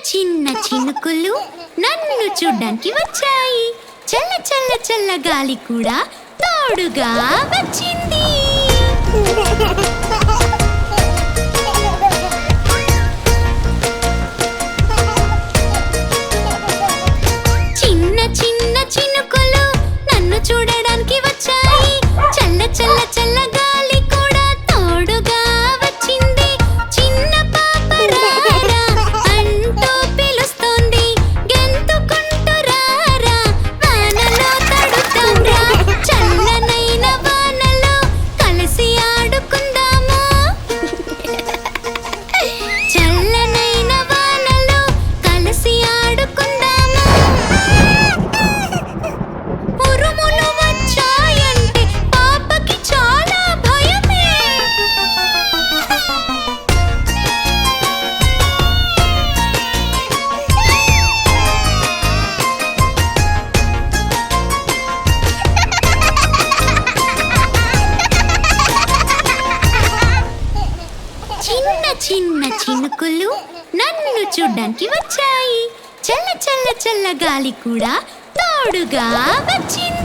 చిన్న చినుకులు నన్ను చూడ్డానికి వచ్చాయి. చల్ల చల్ల చల్ల గాలి కూడా తోడుగా వచ్చింది. చిన్న చిన్న చినుకులు నన్ను చూడడానికి వచ్చాయి. చల్ల చల్ల చల్ల గాలి కూడా తోడుగా వచ్చింది. చిన్న పాప రారా అంటూ పిలుస్తోంది. గెంతుకుంటూ రారా వానలో తడుద్దాంరా. చల్లనైన వానలో కలిసి ఆడుకుందాము. చల్లనైన వానలో కలిసి ఆడుకుందాము. ఉరుములు వచ్చాయంటే పాపకి చాలా భయమే. చిన్న చిన్న చినుకులు నన్ను చూడ్డానికి వచ్చాయి. చల్ల చల్ల చల్ల గాలి కూడా తోడుగా వచ్చింది.